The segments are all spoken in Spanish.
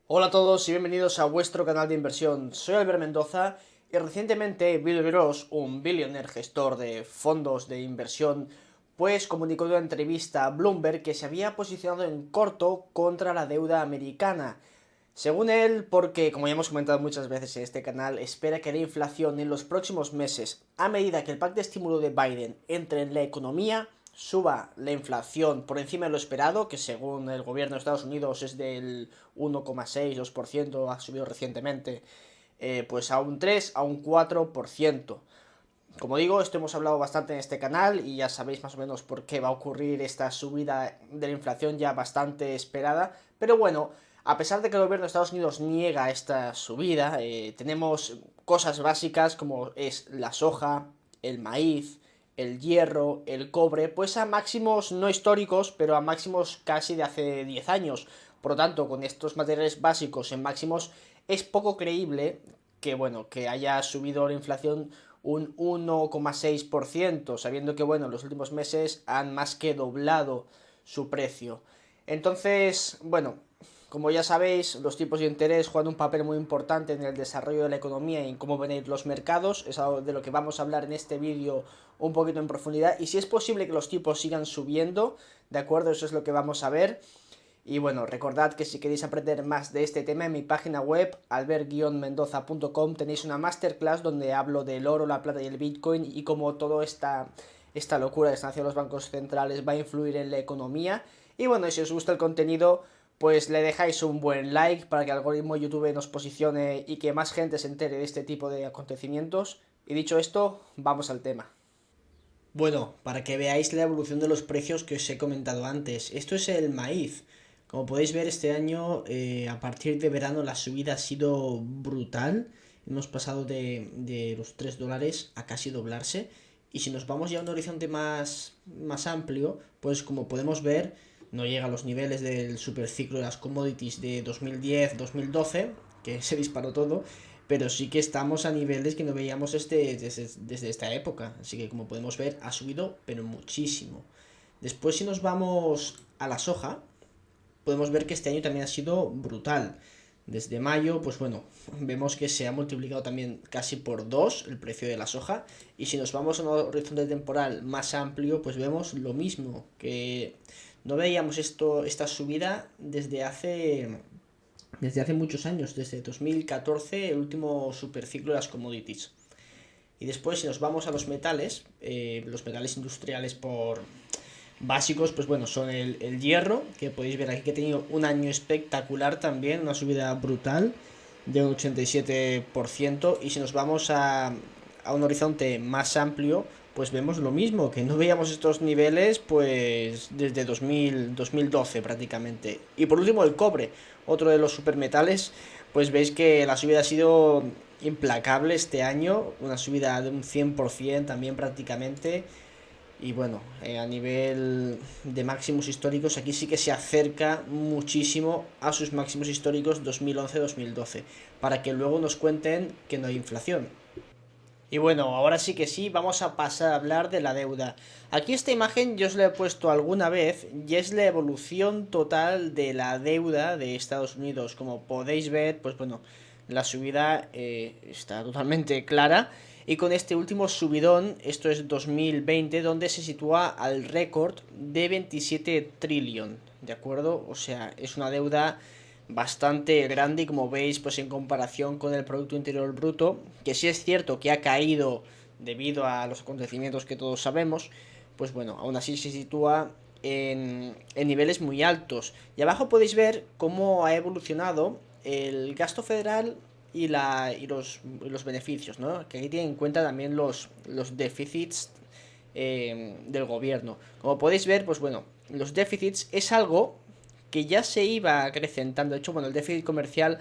Hola a todos y bienvenidos a vuestro canal de inversión. Soy Albert Mendoza y recientemente Bill Gross, un billionaire gestor de fondos de inversión, pues comunicó en una entrevista a Bloomberg que se había posicionado en corto contra la deuda americana. Según él, porque como ya hemos comentado muchas veces en este canal, espera que la inflación en los próximos meses, a medida que el pacto de estímulo de Biden entre en la economía, suba la inflación por encima de lo esperado, que según el gobierno de Estados Unidos es del 1,6-2%, ha subido recientemente, pues a un 3, a un 4%. Como digo, esto hemos hablado bastante en este canal y ya sabéis más o menos por qué va a ocurrir esta subida de la inflación ya bastante esperada. Pero bueno, a pesar de que el gobierno de Estados Unidos niega esta subida, tenemos cosas básicas como es la soja, el maíz, el hierro, el cobre, pues a máximos no históricos, pero a máximos casi de hace 10 años. Por lo tanto, con estos materiales básicos en máximos, es poco creíble que, bueno, que haya subido la inflación un 1,6%, sabiendo que, bueno, en los últimos meses han más que doblado su precio. Entonces, bueno, como ya sabéis, los tipos de interés juegan un papel muy importante en el desarrollo de la economía y en cómo ven los mercados. Es algo de lo que vamos a hablar en este vídeo un poquito en profundidad. Y si es posible que los tipos sigan subiendo, ¿de acuerdo? Eso es lo que vamos a ver. Y bueno, recordad que si queréis aprender más de este tema en mi página web, albert-mendoza.com, tenéis una masterclass donde hablo del oro, la plata y el bitcoin y cómo toda esta locura que están haciendo los bancos centrales va a influir en la economía. Y bueno, si os gusta el contenido, pues le dejáis un buen like para que el algoritmo de YouTube nos posicione y que más gente se entere de este tipo de acontecimientos. Y dicho esto, vamos al tema. Bueno, para que veáis la evolución de los precios que os he comentado antes, esto es el maíz. Como podéis ver, este año, a partir de verano, la subida ha sido brutal. Hemos pasado de los $3 a casi doblarse. Y si nos vamos ya a un horizonte más amplio, pues como podemos ver, no llega a los niveles del superciclo de las commodities de 2010-2012, que se disparó todo, pero sí que estamos a niveles que no veíamos desde esta época. Así que como podemos ver, ha subido, pero muchísimo. Después, si nos vamos a la soja, podemos ver que este año también ha sido brutal. Desde mayo, pues bueno, vemos que se ha multiplicado también casi por 2 el precio de la soja. Y si nos vamos a un horizonte temporal más amplio, pues vemos lo mismo, que no veíamos esta subida desde hace muchos años, desde 2014, el último superciclo de las commodities. Y después, si nos vamos a los metales industriales por básicos, pues bueno, son el hierro, que podéis ver aquí que ha tenido un año espectacular también, una subida brutal de un 87%. Y si nos vamos a un horizonte más amplio, pues vemos lo mismo, que no veíamos estos niveles pues desde 2012 prácticamente. Y por último el cobre, otro de los supermetales, pues veis que la subida ha sido implacable este año, una subida de un 100% también prácticamente. Y bueno, a nivel de máximos históricos, aquí sí que se acerca muchísimo a sus máximos históricos 2011-2012, para que luego nos cuenten que no hay inflación. Y bueno, ahora sí que sí, vamos a pasar a hablar de la deuda. Aquí esta imagen yo os la he puesto alguna vez y es la evolución total de la deuda de Estados Unidos. Como podéis ver, pues bueno, la subida está totalmente clara. Y con este último subidón, esto es 2020, donde se sitúa al récord de 27 trillón, ¿de acuerdo? O sea, es una deuda bastante grande y como veis, pues en comparación con el Producto Interior Bruto, que sí es cierto que ha caído debido a los acontecimientos que todos sabemos, pues bueno, aún así se sitúa en niveles muy altos. Y abajo podéis ver cómo ha evolucionado el gasto federal y los beneficios, ¿no? Que aquí tienen en cuenta también los déficits del gobierno. Como podéis ver, pues bueno, los déficits es algo que ya se iba acrecentando. De hecho, bueno, el déficit comercial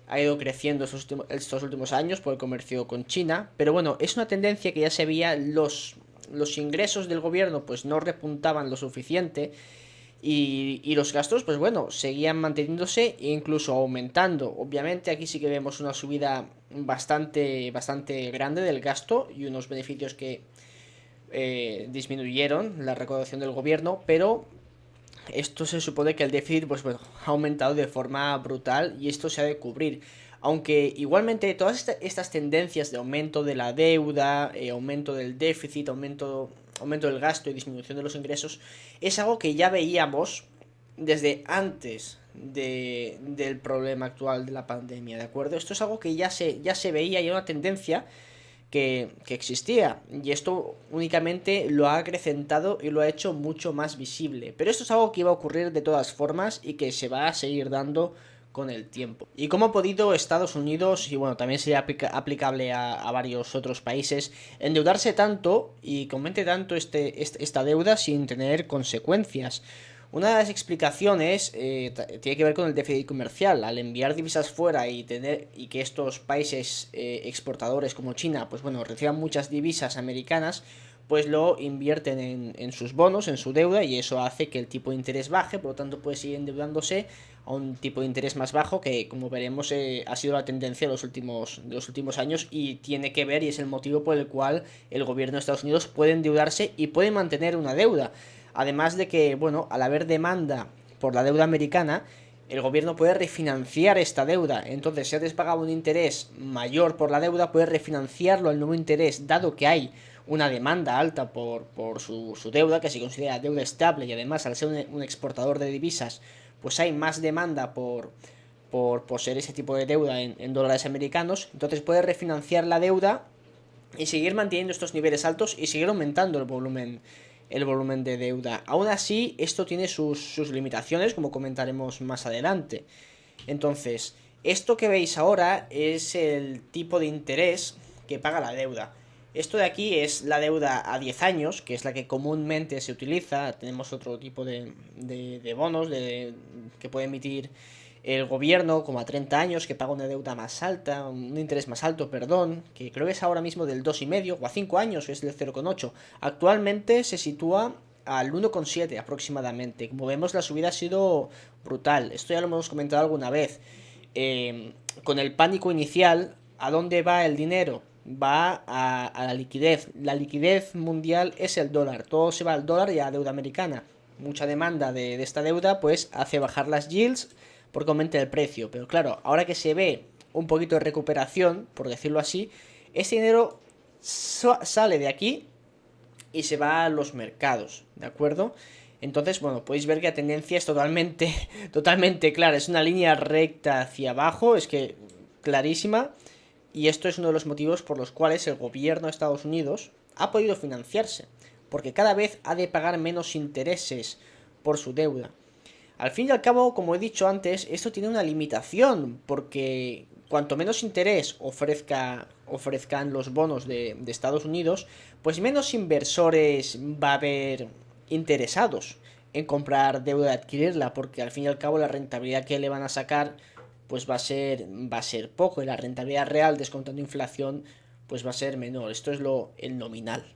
ha ido creciendo estos últimos años por el comercio con China, pero bueno, es una tendencia que ya se veía, los ingresos del gobierno pues no repuntaban lo suficiente y los gastos pues bueno, seguían manteniéndose e incluso aumentando. Obviamente aquí sí que vemos una subida bastante grande del gasto y unos beneficios que disminuyeron la recaudación del gobierno, pero esto se supone que el déficit pues bueno, ha aumentado de forma brutal y esto se ha de cubrir. Aunque igualmente todas estas tendencias de aumento de la deuda, aumento del déficit, aumento del gasto y disminución de los ingresos, es algo que ya veíamos desde antes del problema actual de la pandemia, ¿de acuerdo? Esto es algo que ya se veía y era una tendencia que existía, y esto únicamente lo ha acrecentado y lo ha hecho mucho más visible. Pero esto es algo que iba a ocurrir de todas formas y que se va a seguir dando con el tiempo. ¿Y cómo ha podido Estados Unidos, y bueno, también sería aplicable a varios otros países, endeudarse tanto y que aumente tanto esta deuda sin tener consecuencias? Una de las explicaciones tiene que ver con el déficit comercial. Al enviar divisas fuera y que estos países exportadores como China, pues bueno, reciban muchas divisas americanas, pues lo invierten en sus bonos, en su deuda, y eso hace que el tipo de interés baje, por lo tanto puede seguir endeudándose a un tipo de interés más bajo, que como veremos ha sido la tendencia de los últimos años, y tiene que ver y es el motivo por el cual el gobierno de Estados Unidos puede endeudarse y puede mantener una deuda. Además de que, bueno, al haber demanda por la deuda americana, el gobierno puede refinanciar esta deuda. Entonces, si antes pagaba un interés mayor por la deuda, puede refinanciarlo al nuevo interés, dado que hay una demanda alta por su deuda, que se considera deuda estable, y además al ser un exportador de divisas, pues hay más demanda por poseer ese tipo de deuda en dólares americanos. Entonces puede refinanciar la deuda y seguir manteniendo estos niveles altos y seguir aumentando el volumen de deuda. Aún así, esto tiene sus limitaciones, como comentaremos más adelante. Entonces, esto que veis ahora es el tipo de interés que paga la deuda. Esto de aquí es la deuda a 10 años, que es la que comúnmente se utiliza. Tenemos otro tipo de bonos que puede emitir el gobierno, como a 30 años, que paga una deuda más alta, un interés más alto, perdón, que creo que es ahora mismo del 2,5, o a 5 años, que es del 0,8. Actualmente se sitúa al 1,7 aproximadamente. Como vemos, la subida ha sido brutal. Esto ya lo hemos comentado alguna vez. Con el pánico inicial, ¿a dónde va el dinero? Va a la liquidez. La liquidez mundial es el dólar. Todo se va al dólar y a la deuda americana. Mucha demanda de esta deuda pues hace bajar las yields porque aumenta el precio. Pero claro, ahora que se ve un poquito de recuperación, por decirlo así, ese dinero sale de aquí y se va a los mercados, ¿de acuerdo? Entonces, bueno, podéis ver que la tendencia es totalmente clara. Es una línea recta hacia abajo, es que clarísima. Y esto es uno de los motivos por los cuales el gobierno de Estados Unidos ha podido financiarse, porque cada vez ha de pagar menos intereses por su deuda. Al fin y al cabo, como he dicho antes, esto tiene una limitación, porque cuanto menos interés ofrezcan los bonos de Estados Unidos, pues menos inversores va a haber interesados en comprar deuda y adquirirla, porque al fin y al cabo la rentabilidad que le van a sacar pues va a ser poco, y la rentabilidad real descontando inflación pues va a ser menor. Esto es el nominal.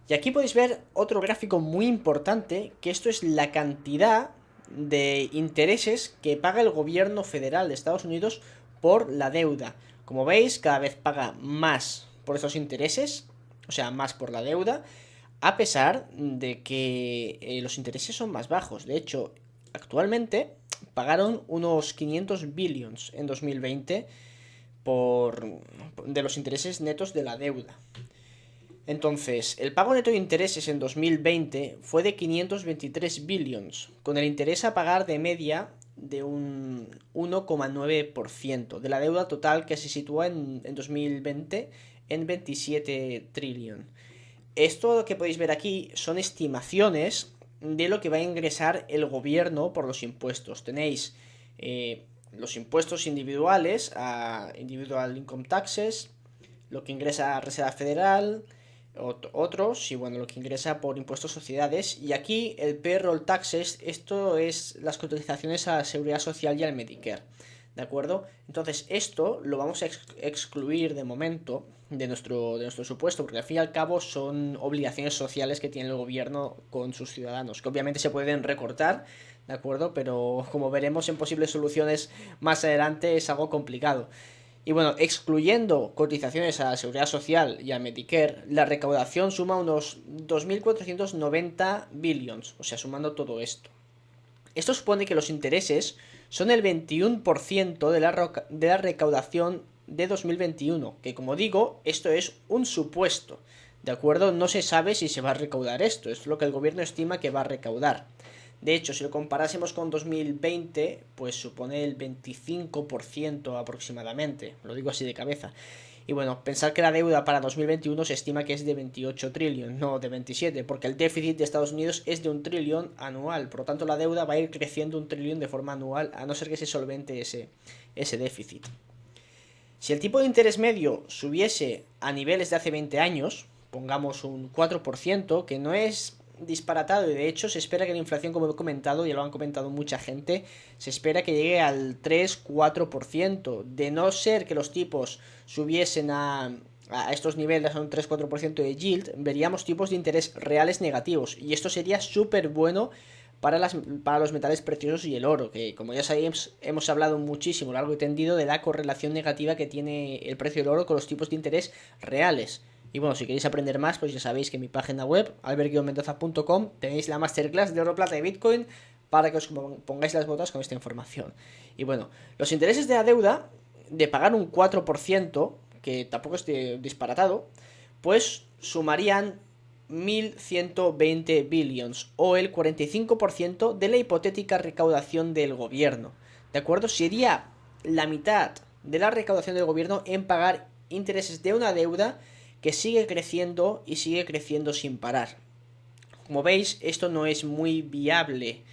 Y aquí podéis ver otro gráfico muy importante, que esto es la cantidad de intereses que paga el gobierno federal de Estados Unidos por la deuda. Como veis, cada vez paga más por esos intereses, o sea, más por la deuda, a pesar de que los intereses son más bajos. De hecho, actualmente pagaron unos 500 billions en 2020 de los intereses netos de la deuda. Entonces, el pago neto de intereses en 2020 fue de 523 billions, con el interés a pagar de media de un 1,9% de la deuda total, que se sitúa en 2020 en 27 trillion. Esto que podéis ver aquí son estimaciones de lo que va a ingresar el gobierno por los impuestos. Tenéis los impuestos individuales, a individual income taxes, lo que ingresa a Reserva Federal, otros, y bueno, lo que ingresa por impuestos sociedades. Y aquí el payroll taxes, esto es las cotizaciones a la Seguridad Social y al Medicare, ¿de acuerdo? Entonces esto lo vamos a excluir de momento de nuestro supuesto, porque al fin y al cabo son obligaciones sociales que tiene el gobierno con sus ciudadanos, que obviamente se pueden recortar, ¿de acuerdo? Pero como veremos en posibles soluciones más adelante, es algo complicado. Y bueno, excluyendo cotizaciones a la Seguridad Social y a Medicare, la recaudación suma unos 2.490 billions, o sea, sumando todo esto. Esto supone que los intereses son el 21% de la recaudación de 2021, que como digo, esto es un supuesto, ¿de acuerdo? No se sabe si se va a recaudar esto, es lo que el gobierno estima que va a recaudar. De hecho, si lo comparásemos con 2020, pues supone el 25% aproximadamente, lo digo así de cabeza. Y bueno, pensar que la deuda para 2021 se estima que es de 28 trillones, no de 27, porque el déficit de Estados Unidos es de 1 trillón anual, por lo tanto la deuda va a ir creciendo 1 trillón de forma anual, a no ser que se solvente ese déficit. Si el tipo de interés medio subiese a niveles de hace 20 años, pongamos un 4%, que no es disparatado y de hecho se espera que la inflación, como he comentado, ya lo han comentado mucha gente, se espera que llegue al 3-4%. De no ser que los tipos subiesen a estos niveles, a un 3-4% de yield, veríamos tipos de interés reales negativos y esto sería súper bueno para los metales preciosos y el oro, que como ya sabéis hemos hablado muchísimo largo y tendido de la correlación negativa que tiene el precio del oro con los tipos de interés reales. Y bueno, si queréis aprender más, pues ya sabéis que en mi página web, albert-mendoza.com, tenéis la masterclass de oro, plata y bitcoin para que os pongáis las botas con esta información. Y bueno, los intereses de la deuda, de pagar un 4%, que tampoco es disparatado, pues sumarían 1.120 billions, o el 45% de la hipotética recaudación del gobierno. ¿De acuerdo? Sería la mitad de la recaudación del gobierno en pagar intereses de una deuda que sigue creciendo y sigue creciendo sin parar. Como veis, esto no es muy viable,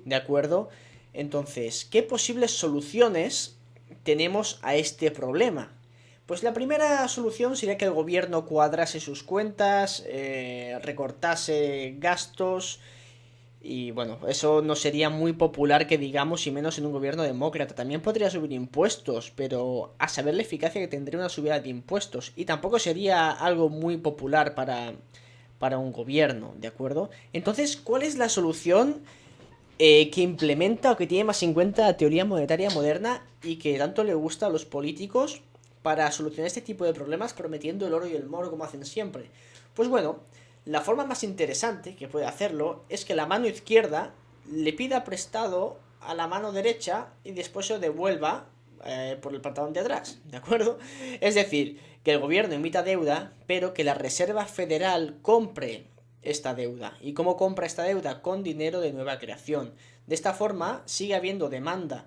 ¿de acuerdo? Entonces, ¿qué posibles soluciones tenemos a este problema? Pues la primera solución sería que el gobierno cuadrase sus cuentas, recortase gastos. Y bueno, eso no sería muy popular que digamos, y menos en un gobierno demócrata. También podría subir impuestos, pero a saber la eficacia que tendría una subida de impuestos. Y tampoco sería algo muy popular para un gobierno, ¿de acuerdo? Entonces, ¿cuál es la solución que implementa o que tiene más en cuenta la teoría monetaria moderna y que tanto le gusta a los políticos para solucionar este tipo de problemas prometiendo el oro y el moro como hacen siempre? Pues bueno, la forma más interesante que puede hacerlo es que la mano izquierda le pida prestado a la mano derecha y después se lo devuelva por el pantalón de atrás, ¿de acuerdo? Es decir, que el gobierno emita deuda, pero que la Reserva Federal compre esta deuda. ¿Y cómo compra esta deuda? Con dinero de nueva creación. De esta forma sigue habiendo demanda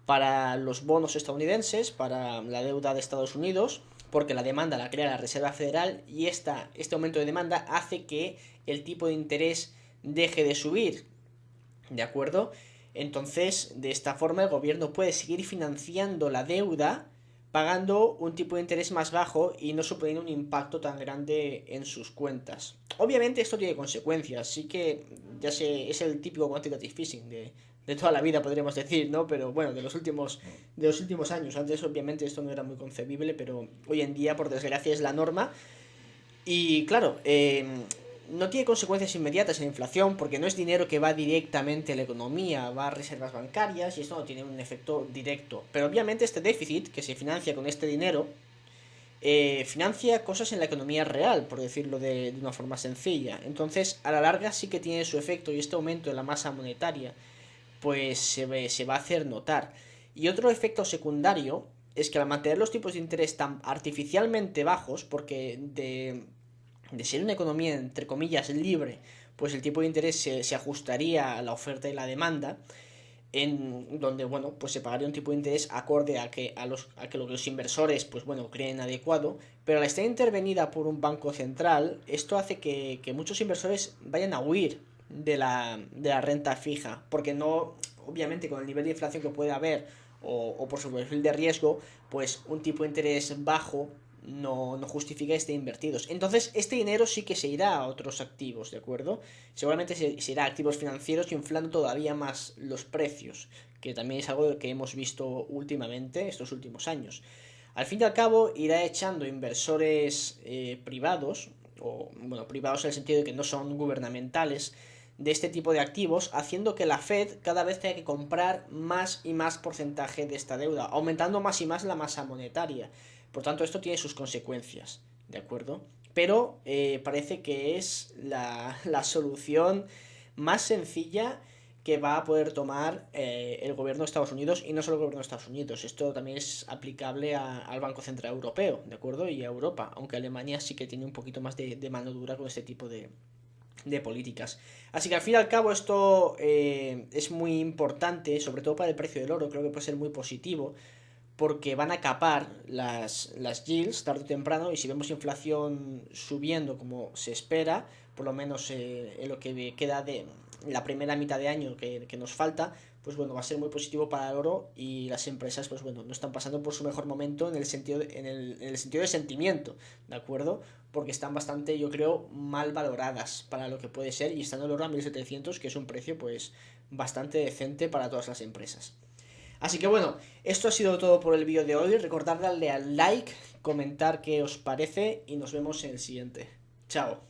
para los bonos estadounidenses, para la deuda de Estados Unidos, porque la demanda la crea la Reserva Federal y este aumento de demanda hace que el tipo de interés deje de subir, ¿de acuerdo? Entonces, de esta forma el gobierno puede seguir financiando la deuda pagando un tipo de interés más bajo y no suponiendo un impacto tan grande en sus cuentas. Obviamente esto tiene consecuencias, sí que ya sé, es el típico quantitative easing de toda la vida, podríamos decir, ¿no? Pero bueno, de los últimos años. Antes obviamente esto no era muy concebible, pero hoy en día por desgracia es la norma. Y claro, no tiene consecuencias inmediatas en la inflación porque no es dinero que va directamente a la economía, va a reservas bancarias y esto no tiene un efecto directo. Pero obviamente este déficit que se financia con este dinero financia cosas en la economía real, por decirlo de una forma sencilla. Entonces, a la larga sí que tiene su efecto y este aumento de la masa monetaria pues se va a hacer notar. Y otro efecto secundario es que al mantener los tipos de interés tan artificialmente bajos, porque de ser una economía entre comillas libre, pues el tipo de interés se ajustaría a la oferta y la demanda, en donde bueno pues se pagaría un tipo de interés acorde a que los inversores pues bueno creen adecuado, pero al estar intervenida por un banco central esto hace que muchos inversores vayan a huir de la renta fija, porque no, obviamente con el nivel de inflación que puede haber o por su perfil de riesgo, pues un tipo de interés bajo no justifica estar invertidos. Entonces, este dinero sí que se irá a otros activos, ¿de acuerdo? Seguramente se irá a activos financieros inflando todavía más los precios, que también es algo que hemos visto últimamente, estos últimos años. Al fin y al cabo, irá echando inversores privados, o bueno, privados en el sentido de que no son gubernamentales, de este tipo de activos, haciendo que la Fed cada vez tenga que comprar más y más porcentaje de esta deuda, aumentando más y más la masa monetaria. Por tanto, esto tiene sus consecuencias, ¿de acuerdo? Pero parece que es la solución más sencilla que va a poder tomar el gobierno de Estados Unidos, y no solo el gobierno de Estados Unidos, esto también es aplicable al Banco Central Europeo, ¿de acuerdo? Y a Europa, aunque Alemania sí que tiene un poquito más de mano dura con este tipo de políticas. Así que al fin y al cabo esto es muy importante, sobre todo para el precio del oro, creo que puede ser muy positivo, porque van a capar las yields tarde o temprano, y si vemos inflación subiendo como se espera, por lo menos en lo que queda de la primera mitad de año que nos falta, pues bueno, va a ser muy positivo para el oro, y las empresas pues bueno, no están pasando por su mejor momento en el sentido en el sentido de sentimiento, ¿de acuerdo? Porque están bastante, yo creo, mal valoradas para lo que puede ser, y están el oro a 1700, que es un precio pues bastante decente para todas las empresas. Así que bueno, esto ha sido todo por el vídeo de hoy. Recordad darle al like, comentar qué os parece, y nos vemos en el siguiente. Chao.